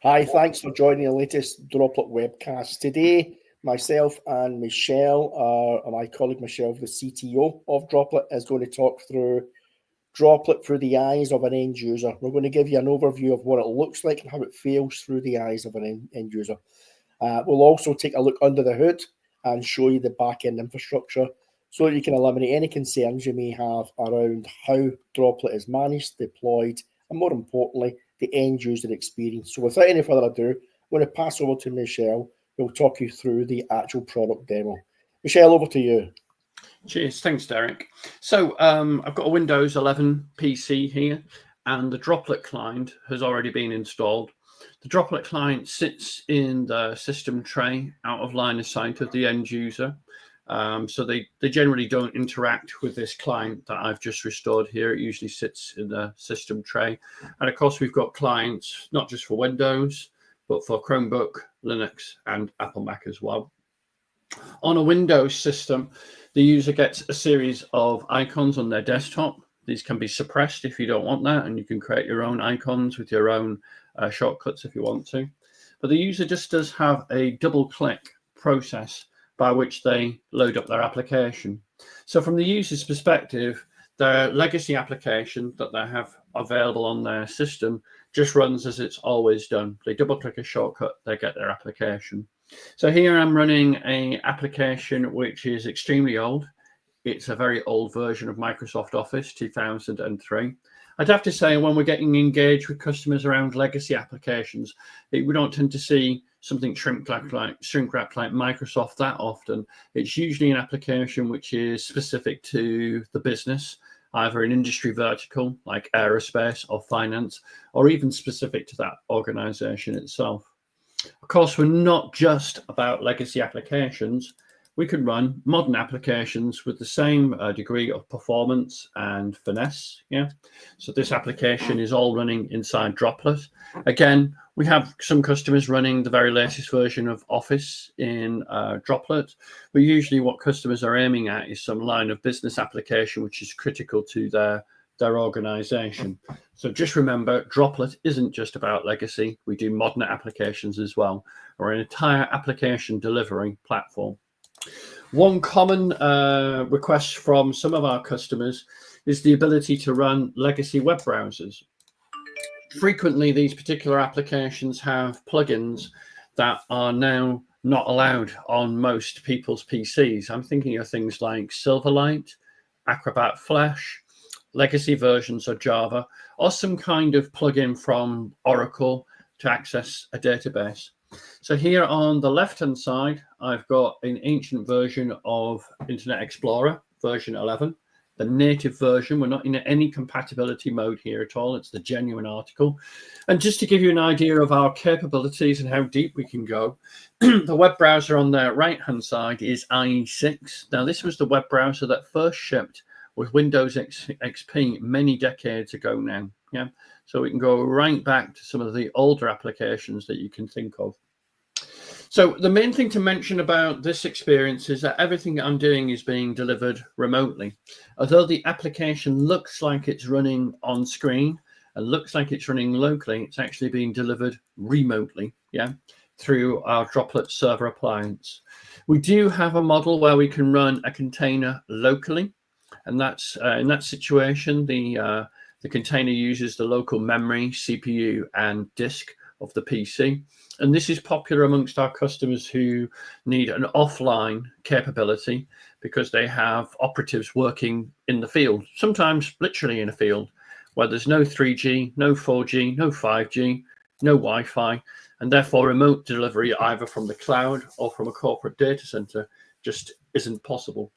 Hi, thanks for joining the latest Droplet webcast. Today, myself and Michelle, my colleague Michelle, the CTO of Droplet, is going to talk through Droplet through the eyes of an end user. We're going to give you an overview of what it looks like and how it feels through the eyes of an end user. We'll also take a look under the hood and show you the back-end infrastructure so that you can eliminate any concerns you may have around how Droplet is managed, deployed, and more importantly, the end user experience. So without any further ado, I'm going to pass over to Michelle, who'll talk you through the actual product demo. Michelle, over to you. Cheers. Thanks, Derek. So I've got a Windows 11 PC here, and the Droplet client has already been installed. The Droplet client sits in the system tray out of line of sight of the end user. So they generally don't interact with this client that I've just restored here. It usually sits in the system tray. And of course, we've got clients not just for Windows, but for Chromebook, Linux, and Apple Mac as well. On a Windows system, the user gets a series of icons on their desktop. These can be suppressed if you don't want that, and you can create your own icons with your own shortcuts if you want to. But the user just does have a double-click process by which they load up their application. So from the user's perspective, their legacy application that they have available on their system just runs as it's always done. They double-click a shortcut, they get their application. So here I'm running an application which is extremely old. It's a very old version of Microsoft Office 2003. I'd have to say, when we're getting engaged with customers around legacy applications, we don't tend to see something shrink-wrapped like Microsoft that often. It's usually an application which is specific to the business, either an industry vertical like aerospace or finance, or even specific to that organization itself. Of course, we're not just about legacy applications. We can run modern applications with the same degree of performance and finesse. Yeah. So this application is all running inside Droplet. Again, we have some customers running the very latest version of Office in Droplet, but usually what customers are aiming at is some line of business application which is critical to their organization. So just remember, Droplet isn't just about legacy. We do modern applications as well, or an entire application delivery platform. One common request from some of our customers is the ability to run legacy web browsers. Frequently, these particular applications have plugins that are now not allowed on most people's PCs. I'm thinking of things like Silverlight, Acrobat Flash, legacy versions of Java, or some kind of plugin from Oracle to access a database. So here on the left-hand side, I've got an ancient version of Internet Explorer, version 11, the native version. We're not in any compatibility mode here at all. It's the genuine article. And just to give you an idea of our capabilities and how deep we can go, the web browser on the right-hand side is IE6. Now, this was the web browser that first shipped with Windows XP many decades ago now. Yeah, so we can go right back to some of the older applications that you can think of. So the main thing to mention about this experience is that everything that I'm doing is being delivered remotely. Although the application looks like it's running on screen and looks like it's running locally, it's actually being delivered remotely, yeah, through our Droplet server appliance. We do have a model where we can run a container locally, and that's in that situation, the container uses the local memory, CPU, and disk of the PC. And this is popular amongst our customers who need an offline capability because they have operatives working in the field, sometimes literally in a field where there's no 3G, no 4G, no 5G, no Wi-Fi, and therefore remote delivery either from the cloud or from a corporate data center just isn't possible.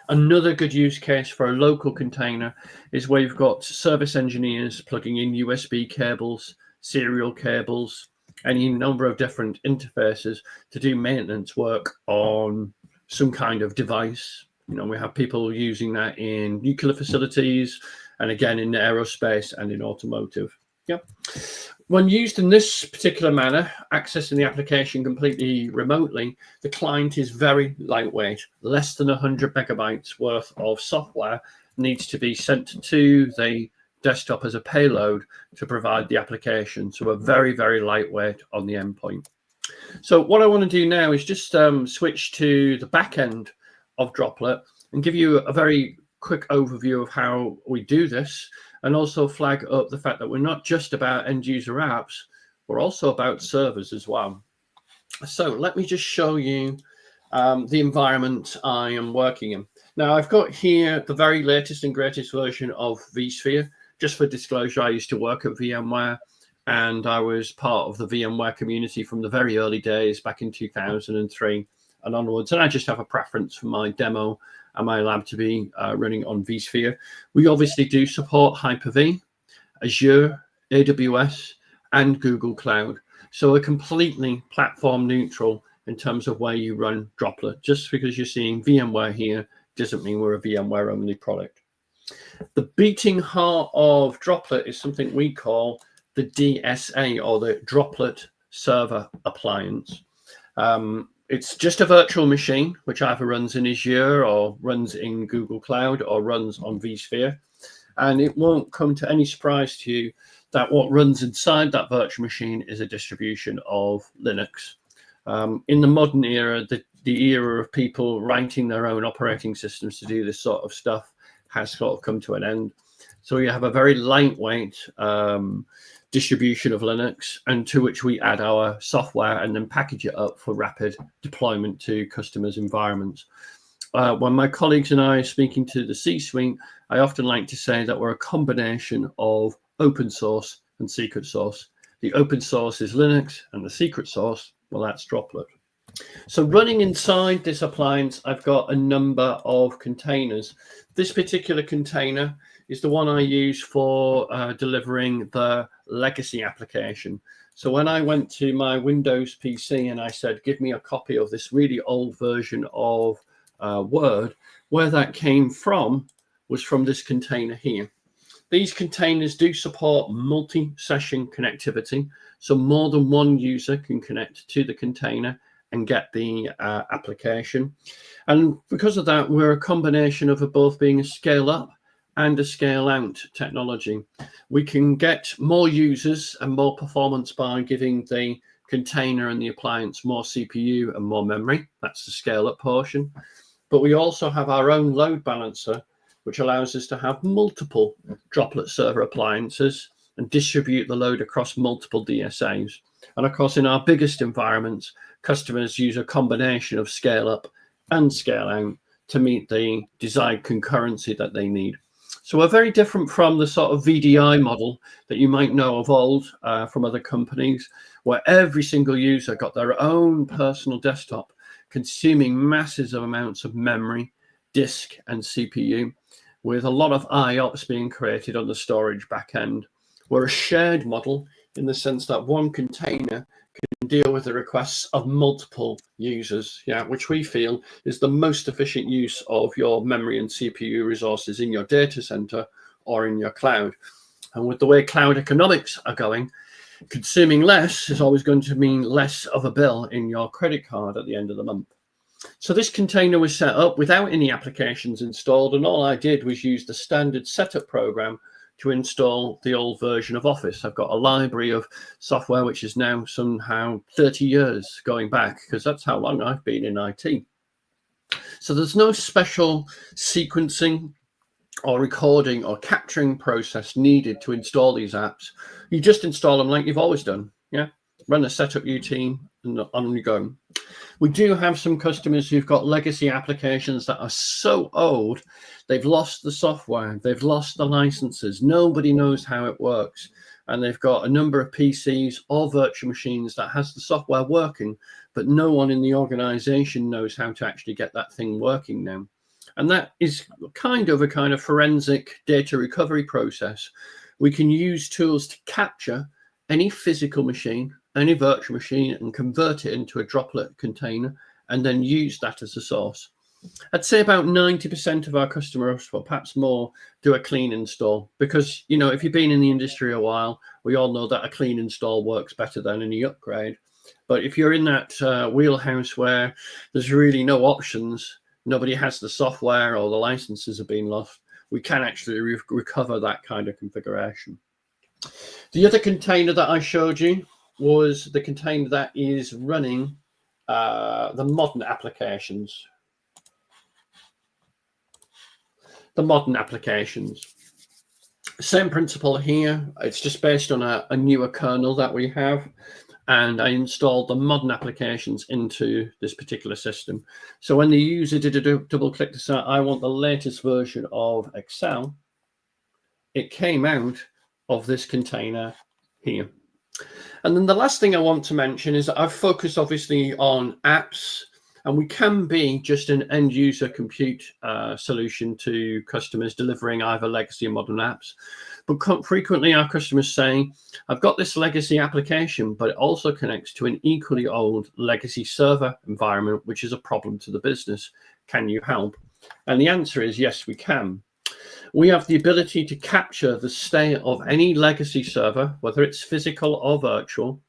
Another good use case for a local container is where you've got service engineers plugging in USB cables, serial cables, any number of different interfaces to do maintenance work on some kind of device. You know, we have people using that in nuclear facilities and again in aerospace and in automotive. Yeah. When used in this particular manner, accessing the application completely remotely, the client is very lightweight. Less than 100 megabytes worth of software needs to be sent to the desktop as a payload to provide the application. So we're very, very lightweight on the endpoint. So what I want to do now is just switch to the back end of Droplet and give you a very quick overview of how we do this, and also flag up the fact that we're not just about end user apps, we're also about servers as well. So let me just show you the environment I am working in. Now I've got here the very latest and greatest version of vSphere. Just for disclosure, I used to work at VMware, and I was part of the VMware community from the very early days back in 2003 and onwards. And I just have a preference for my demo and my lab to be running on vSphere. We obviously do support Hyper-V, Azure, AWS, and Google Cloud. So we're completely platform neutral in terms of where you run Droplet. Just because you're seeing VMware here doesn't mean we're a VMware only product. The beating heart of Droplet is something we call the DSA, or the Droplet Server Appliance. It's just a virtual machine, which either runs in Azure or runs in Google Cloud or runs on vSphere. And it won't come to any surprise to you that what runs inside that virtual machine is a distribution of Linux. In the modern era, the era of people writing their own operating systems to do this sort of stuff has sort of come to an end. So you have a very lightweight distribution of Linux, and to which we add our software and then package it up for rapid deployment to customers' environments. When my colleagues and I are speaking to the C-suite, I often like to say that we're a combination of open source and secret source. The open source is Linux, and the secret source, well, that's Droplet. So running inside this appliance, I've got a number of containers. This particular container is the one I use for delivering the legacy application. So when I went to my Windows PC and I said, give me a copy of this really old version of Word, where that came from was from this container here. These containers do support multi-session connectivity. So more than one user can connect to the container and get the application. And because of that, we're a combination of both being a scale up and a scale out technology. We can get more users and more performance by giving the container and the appliance more CPU and more memory. That's the scale up portion. But we also have our own load balancer, which allows us to have multiple Droplet server appliances and distribute the load across multiple DSAs. And of course, in our biggest environments, customers use a combination of scale up and scale out to meet the desired concurrency that they need. So we're very different from the sort of VDI model that you might know of old from other companies, where every single user got their own personal desktop, consuming massive amounts of memory, disk, and CPU, with a lot of IOPS being created on the storage backend. We're a shared model in the sense that one container can deal with the requests of multiple users, which we feel is the most efficient use of your memory and CPU resources in your data center or in your cloud. And with the way cloud economics are going, consuming less is always going to mean less of a bill in your credit card at the end of the month. So this container was set up without any applications installed, and all I did was use the standard setup program to install the old version of Office. I've got a library of software which is now somehow 30 years going back, because that's how long I've been in IT. So there's no special sequencing or recording or capturing process needed to install these apps. You just install them like you've always done. Run a setup routine and on you go. We do have some customers who've got legacy applications that are so old, they've lost the software, they've lost the licenses, nobody knows how it works. And they've got a number of PCs or virtual machines that has the software working, but no one in the organization knows how to actually get that thing working now. And that is kind of a forensic data recovery process. We can use tools to capture any physical machine, any virtual machine, and convert it into a Droplet container, and then use that as a source. I'd say about 90% of our customers, or perhaps more, do a clean install, because if you've been in the industry a while, we all know that a clean install works better than any upgrade. But if you're in that wheelhouse where there's really no options, nobody has the software or the licenses have been lost, we can actually recover that kind of configuration. The other container that I showed you was the container that is running the modern applications. The modern applications. Same principle here. It's just based on a newer kernel that we have. And I installed the modern applications into this particular system. So when the user did a double click to say, I want the latest version of Excel, it came out of this container here. And then the last thing I want to mention is that I've focused obviously on apps, and we can be just an end user compute solution to customers delivering either legacy or modern apps. But frequently our customers say, I've got this legacy application, but it also connects to an equally old legacy server environment, which is a problem to the business. Can you help? And the answer is yes, we can. We have the ability to capture the state of any legacy server, whether it's physical or virtual,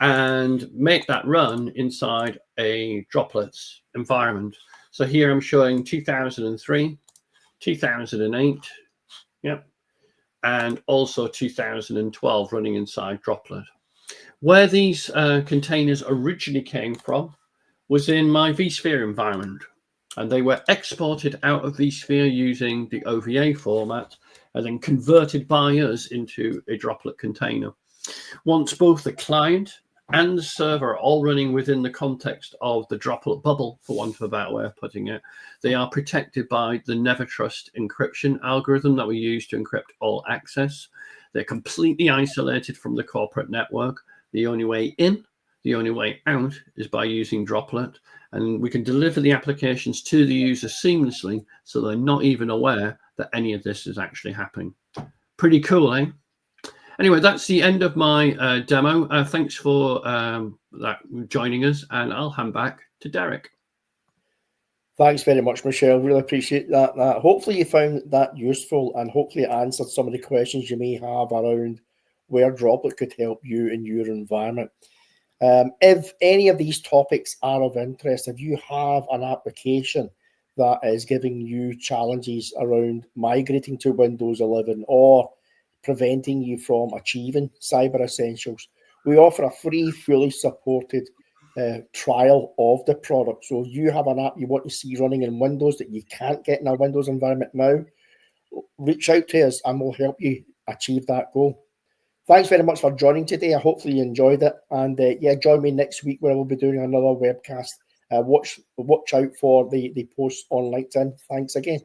and make that run inside a Droplets environment. So here I'm showing 2003, 2008, and also 2012 running inside Droplet. Where these containers originally came from was in my vSphere environment. And they were exported out of vSphere using the OVA format and then converted by us into a Droplet container. Once both the client and the server are all running within the context of the Droplet bubble, for want of a better way of putting it, they are protected by the NeverTrust encryption algorithm that we use to encrypt all access. They're completely isolated from the corporate network. The only way in, the only way out is by using Droplet. And we can deliver the applications to the user seamlessly, so they're not even aware that any of this is actually happening. Pretty cool, eh? Anyway, that's the end of my demo. Thanks for joining us, and I'll hand back to Derek. Thanks very much, Michelle. Really appreciate that. Hopefully you found that useful, and hopefully it answered some of the questions you may have around where Droplet could help you in your environment. If any of these topics are of interest, if you have an application that is giving you challenges around migrating to Windows 11 or preventing you from achieving Cyber Essentials, we offer a free, fully supported trial of the product. So if you have an app you want to see running in Windows that you can't get in a Windows environment now, reach out to us and we'll help you achieve that goal. Thanks very much for joining today. I hopefully you enjoyed it. And join me next week where we'll be doing another webcast. Watch out for the posts on LinkedIn. Thanks again.